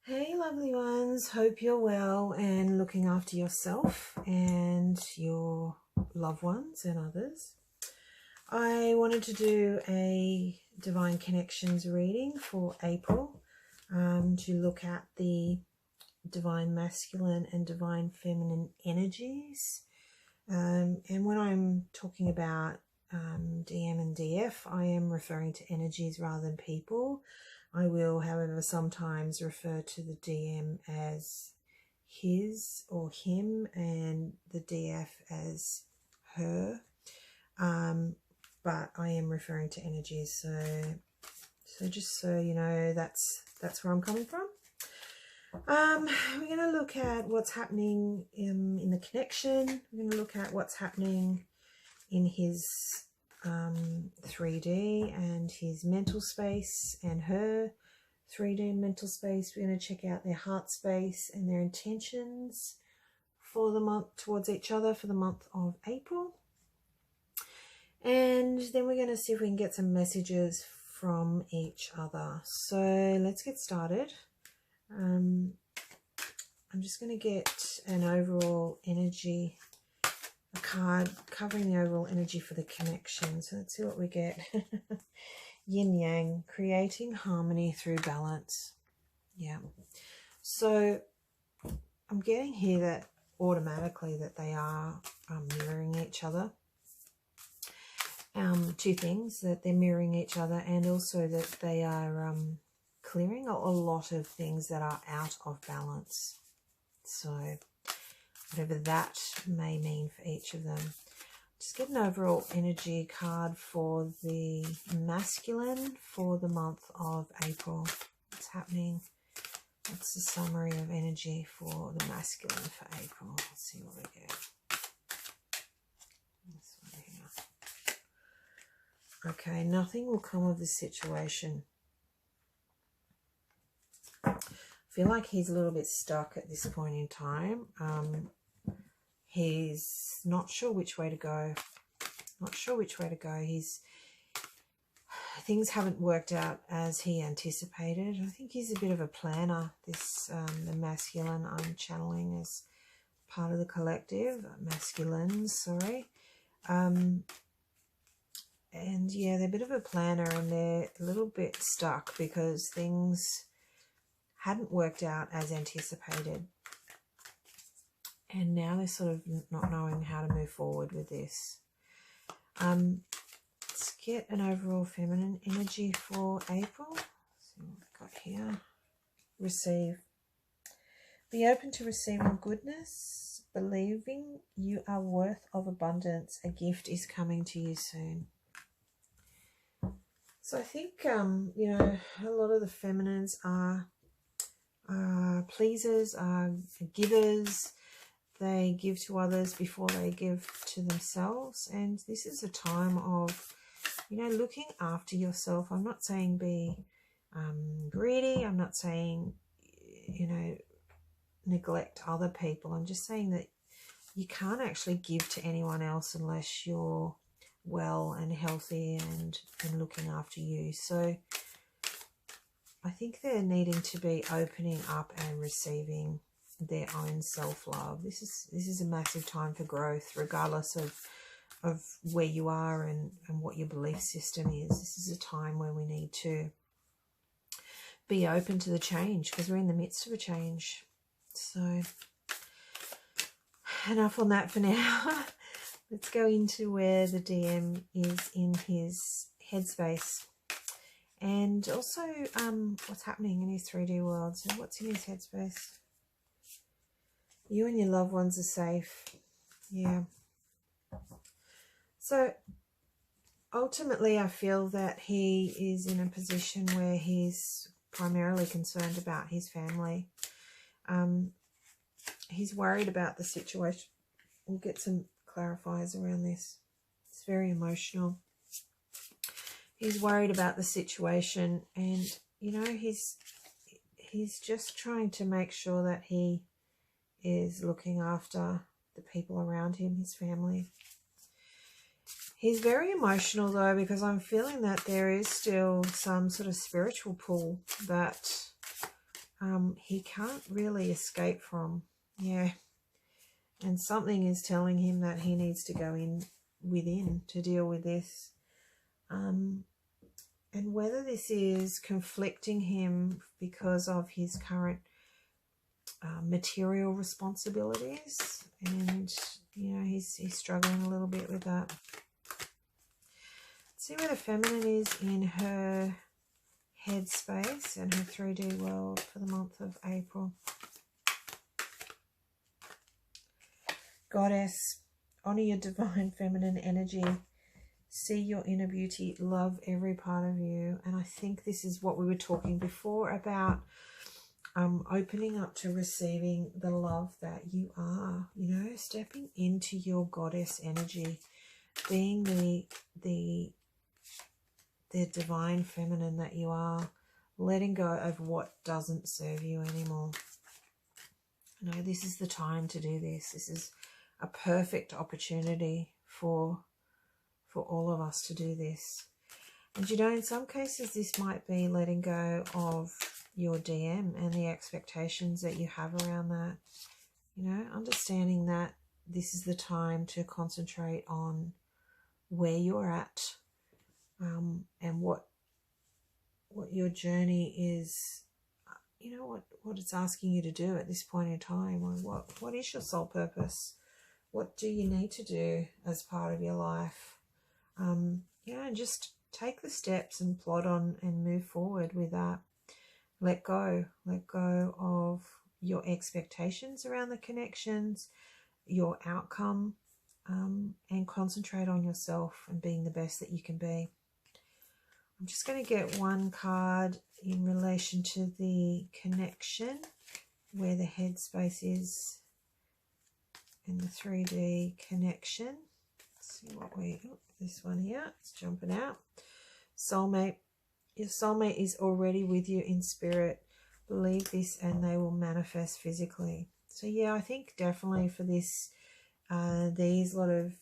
Hey lovely ones, hope you're well and looking after yourself and your loved ones and others. I wanted to do a Divine Connections reading for April to look at the Divine Masculine and Divine Feminine energies. And when I'm talking about DM and DF, I am referring to energies rather than people. I will, however, sometimes refer to the DM as his or him and the DF as her. But I am referring to energies, so just so you know, that's where I'm coming from. We're going to look at what's happening in the connection. We're going to look at what's happening in his 3D and his mental space and her 3D and mental space. We're going to check out their heart space and their intentions for the month towards each other for the month of April. And then we're going to see if we can get some messages from each other. So let's get started. I'm just going to get an overall energy, a card covering the overall energy for the connection. So let's see what we get. Yin Yang, creating harmony through balance. Yeah. So I'm getting here that automatically that they are mirroring each other. Two things, that they're mirroring each other and also that they are clearing a lot of things that are out of balance. So whatever that may mean for each of them. Just get an overall energy card for the masculine for the month of April. What's happening? What's the summary of energy for the masculine for April? Let's see what we get. This one here. Okay, nothing will come of this situation. I feel like he's a little bit stuck at this point in time. He's not sure which way to go. Things haven't worked out as he anticipated. I think he's a bit of a planner, this the masculine I'm channeling as part of the collective, masculines, sorry. And yeah, they're a bit of a planner and they're a little bit stuck because things hadn't worked out as anticipated. And now they're sort of not knowing how to move forward with this. Let's get an overall feminine energy for April. Let's see what we've got here. Receive. Be open to receiving goodness, believing you are worth of abundance. A gift is coming to you soon. So I think, you know, a lot of the feminines are pleasers, are givers. They give to others before they give to themselves. And this is a time of, you know, looking after yourself. I'm not saying be greedy. I'm not saying, you know, neglect other people. I'm just saying that you can't actually give to anyone else unless you're well and healthy and looking after you. So I think they're needing to be opening up and receiving their own self-love. This is a massive time for growth, regardless of where you are and what your belief system is. This is a time where we need to be open to the change because we're in the midst of a change. So enough on that for now. Let's go into where the DM is in his headspace. And also what's happening in his 3D world. So what's in his headspace? You and your loved ones are safe. Yeah. So ultimately I feel that he is in a position where he's primarily concerned about his family. He's worried about the situation. We'll get some clarifiers around this. It's very emotional. He's worried about the situation and, you know, he's just trying to make sure that he is looking after the people around him, his family. He's very emotional though, because I'm feeling that there is still some sort of spiritual pull that he can't really escape from. Yeah. And something is telling him that he needs to go within to deal with this. And whether this is conflicting him because of his current material responsibilities, and you know, he's struggling a little bit with that. Let's see where the feminine is in her headspace and her 3D world for the month of April. Goddess, honor your divine feminine energy. See your inner beauty. Love every part of you. And I think this is what we were talking before about opening up to receiving the love that you are. You know, stepping into your goddess energy, being the divine feminine that you are, letting go of what doesn't serve you anymore. You know, this is the time to do this. This is a perfect opportunity for all of us to do this. And you know, in some cases this might be letting go of your DM and the expectations that you have around that. You know, understanding that this is the time to concentrate on where you're at, and what your journey is, you know, what it's asking you to do at this point in time. Or what is your soul purpose? What do you need to do as part of your life? You know, and just take the steps and plod on and move forward with that. Let go of your expectations around the connections, your outcome, and concentrate on yourself and being the best that you can be. I'm just going to get one card in relation to the connection, where the headspace is in the 3D connection. Let's see what this one here, it's jumping out. Soulmate. Your soulmate is already with you in spirit. Believe this and they will manifest physically. So yeah, I think definitely for this, these lot of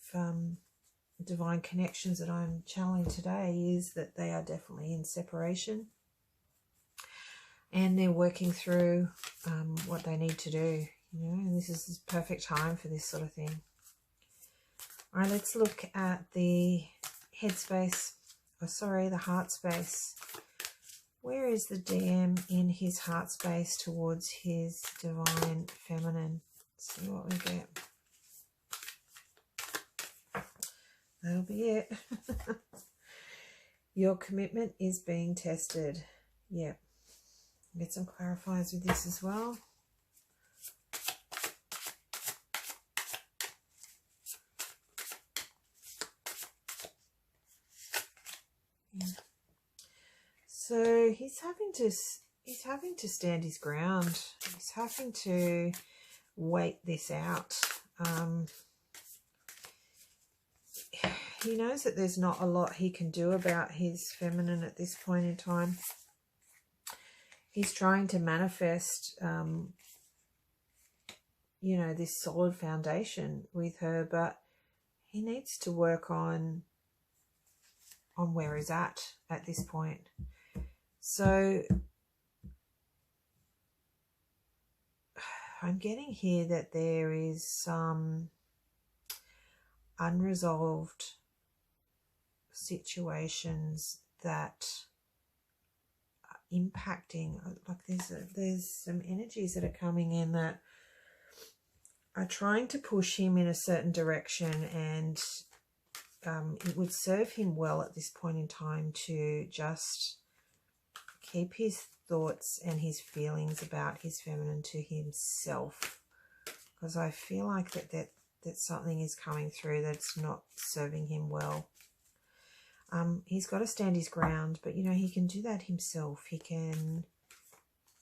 divine connections that I'm channeling today is that they are definitely in separation. And they're working through what they need to do. You know, and this is the perfect time for this sort of thing. All right, let's look at the headspace, the heart space. Where is the DM in his heart space towards his divine feminine? Let's see what we get. That'll be it. Your commitment is being tested. Yep. Get some clarifiers with this as well. So he's having to stand his ground. He's having to wait this out. He knows that there's not a lot he can do about his feminine at this point in time. He's trying to manifest, you know, this solid foundation with her, but he needs to work on where he's at this point. So I'm getting here that there is some unresolved situations that are impacting. Like there's some energies that are coming in that are trying to push him in a certain direction, and it would serve him well at this point in time to just keep his thoughts and his feelings about his feminine to himself, because I feel like that something is coming through that's not serving him well. He's got to stand his ground, but you know, he can do that himself. He can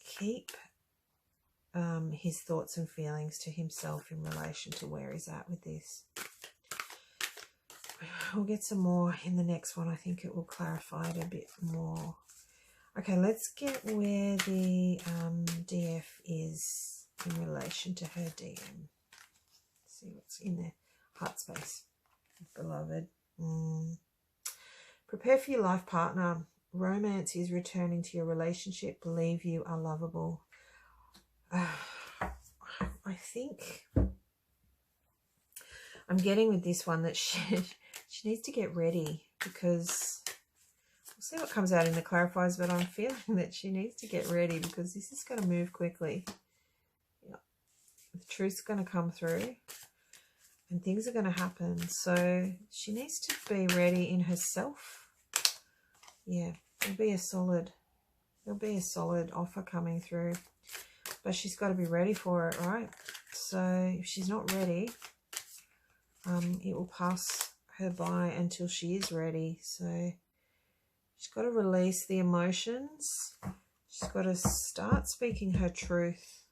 keep his thoughts and feelings to himself in relation to where he's at with this. We'll get some more in the next one. I think it will clarify it a bit more. Okay, let's get where the DF is in relation to her DM. Let's see what's in the heart space. Beloved. Prepare for your life partner. Romance is returning to your relationship. Believe you are lovable. I think I'm getting with this one that she needs to get ready, because we'll see what comes out in the clarifiers, but I'm feeling that she needs to get ready because this is going to move quickly. Yeah. The truth's going to come through and things are going to happen. So she needs to be ready in herself. Yeah, there'll be a solid offer coming through. But she's got to be ready for it, right? So if she's not ready, it will pass her by until she is ready. So she's got to release the emotions. She's got to start speaking her truth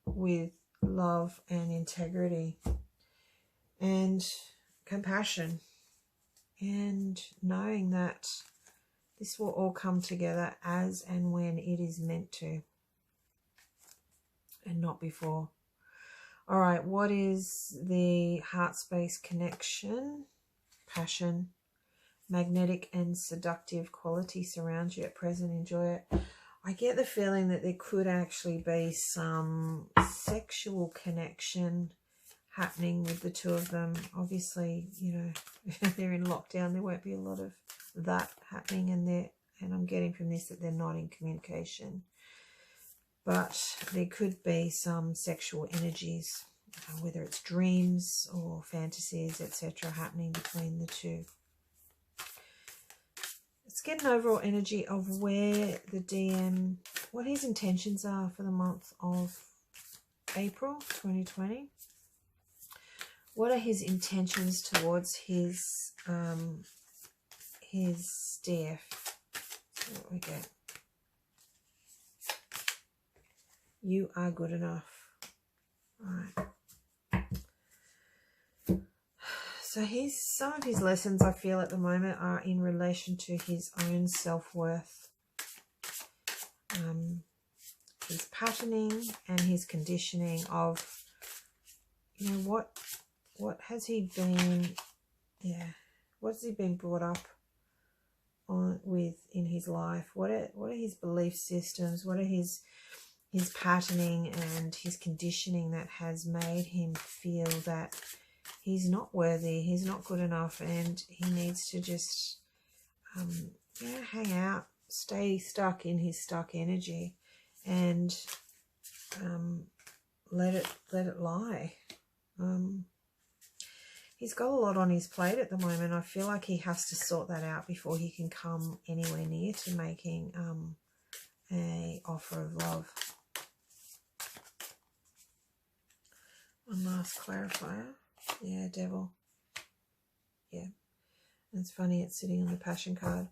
with love and integrity and compassion, and knowing that this will all come together as and when it is meant to, and not before. All right, what is the heart space connection? Passion, magnetic and seductive quality surrounds you at present. Enjoy it. I get the feeling that there could actually be some sexual connection happening with the two of them. Obviously, you know, they're in lockdown. There won't be a lot of that happening, and I'm getting from this that they're not in communication. But there could be some sexual energies, whether it's dreams or fantasies, etc., happening between the two. Let's get an overall energy of where the DM, what his intentions are for the month of April 2020. What are his intentions towards his DF? So what we get. You are good enough. All right. So some of his lessons I feel at the moment are in relation to his own self-worth, his patterning and his conditioning of, you know, what has he been, what has he been brought up on with in his life? What are his belief systems? What are his patterning and his conditioning that has made him feel that he's not worthy, he's not good enough, and he needs to just hang out, stay stuck in his stuck energy, and let it lie. He's got a lot on his plate at the moment. I feel like he has to sort that out before he can come anywhere near to making a offer of love. One last clarifier. Yeah, devil. Yeah. It's funny, it's sitting on the passion card.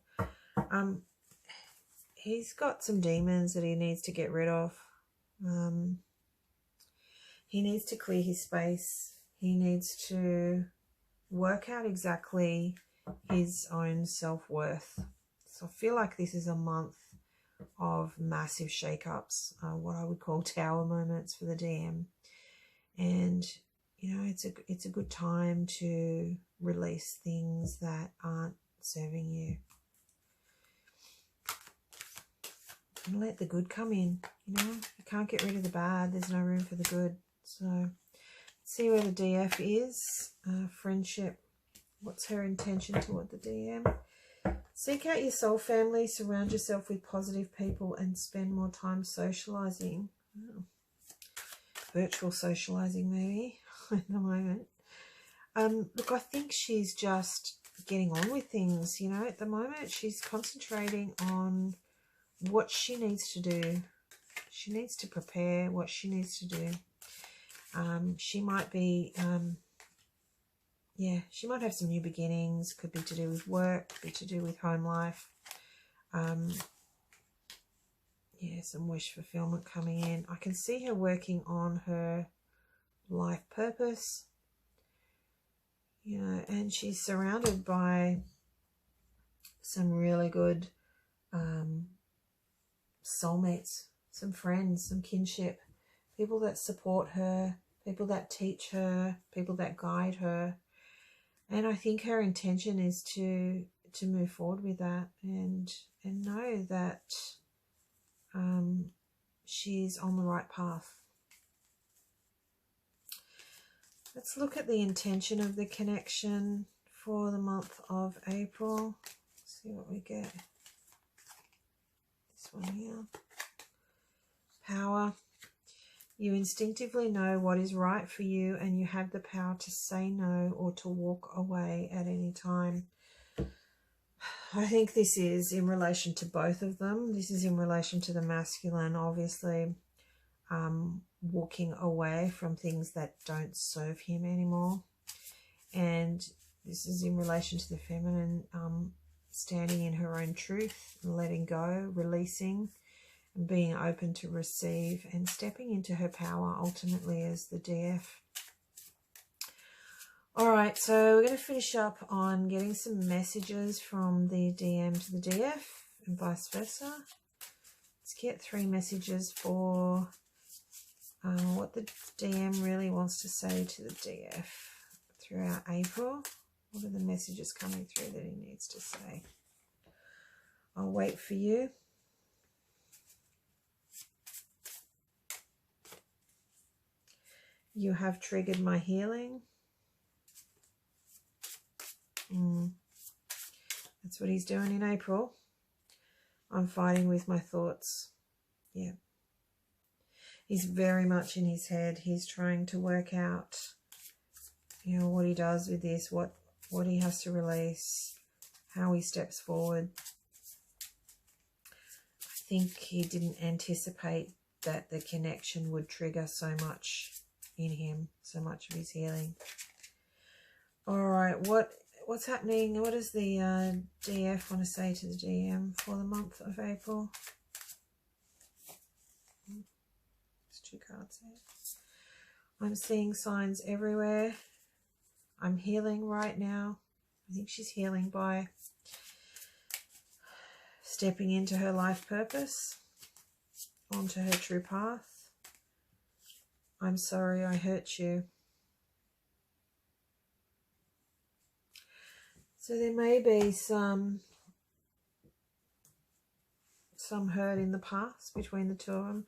He's got some demons that he needs to get rid of. He needs to clear his space. He needs to work out exactly his own self-worth. So I feel like this is a month of massive shake-ups, what I would call tower moments for the DM. And, you know, it's a good time to release things that aren't serving you. And let the good come in, you know. You can't get rid of the bad. There's no room for the good. So let's see where the DF is. Friendship. What's her intention toward the DM? Seek out your soul family. Surround yourself with positive people and spend more time socializing. Oh. Virtual socializing maybe at the moment. Look, I think she's just getting on with things, you know. At the moment she's concentrating on what she needs to do. She needs to prepare what she needs to do. She might be she might have some new beginnings. Could be to do with work, could be to do with home life. Some wish fulfillment coming in. I can see her working on her life purpose, you know, and she's surrounded by some really good soulmates, some friends, some kinship, people that support her, people that teach her, people that guide her. And I think her intention is to move forward with that and know that she's on the right path. Let's look at the intention of the connection for the month of April. See what we get. This one here. Power. You instinctively know what is right for you, and you have the power to say no or to walk away at any time. I think this is in relation to both of them. This is in relation to the masculine, obviously, walking away from things that don't serve him anymore. And this is in relation to the feminine, standing in her own truth, letting go, releasing, and being open to receive, and stepping into her power ultimately as the DF. All right, so we're going to finish up on getting some messages from the DM to the DF and vice versa. Let's get 3 messages for what the DM really wants to say to the DF throughout April. What are the messages coming through that he needs to say? I'll wait for you. You have triggered my healing. That's what he's doing in April. I'm fighting with my thoughts. Yeah. He's very much in his head. He's trying to work out, you know, what he does with this, what he has to release, how he steps forward. I think he didn't anticipate that the connection would trigger so much in him, so much of his healing. All right, what's happening? What does the DF want to say to the DM for the month of April? There's 2 cards there. I'm seeing signs everywhere. I'm healing right now. I think she's healing by stepping into her life purpose, onto her true path. I'm sorry I hurt you. So there may be some hurt in the past between the 2 of them.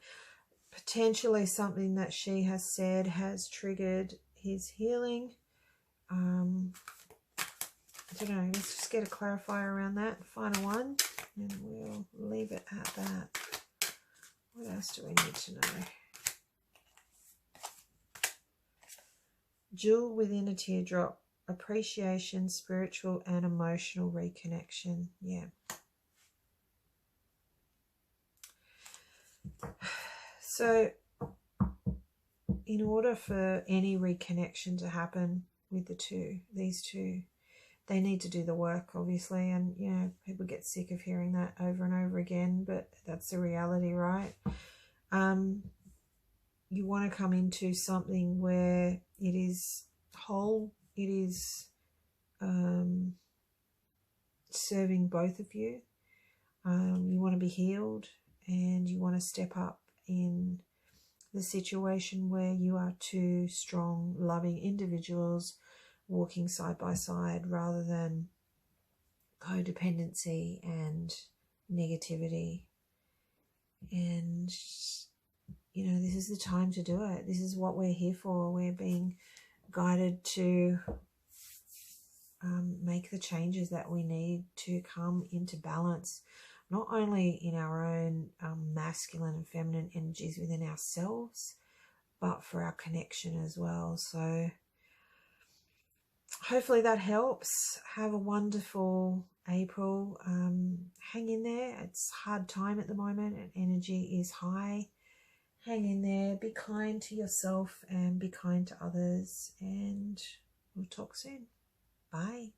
Potentially something that she has said has triggered his healing. I don't know. Let's just get a clarifier around that. Final one. And we'll leave it at that. What else do we need to know? Jewel within a teardrop. Appreciation, spiritual and emotional reconnection. Yeah. So in order for any reconnection to happen with these two, they need to do the work, obviously. And, you know, people get sick of hearing that over and over again, but that's the reality, right? You want to come into something where it is whole. It is serving both of you. You want to be healed, and you want to step up in the situation where you are 2 strong, loving individuals walking side by side, rather than codependency and negativity. And, you know, this is the time to do it. This is what we're here for. We're being guided to make the changes that we need to come into balance, not only in our own masculine and feminine energies within ourselves, but for our connection as well. So hopefully that helps. Have a wonderful April. Hang in there. It's a hard time at the moment and energy is high. Hang in there. Be kind to yourself and be kind to others. And we'll talk soon. Bye.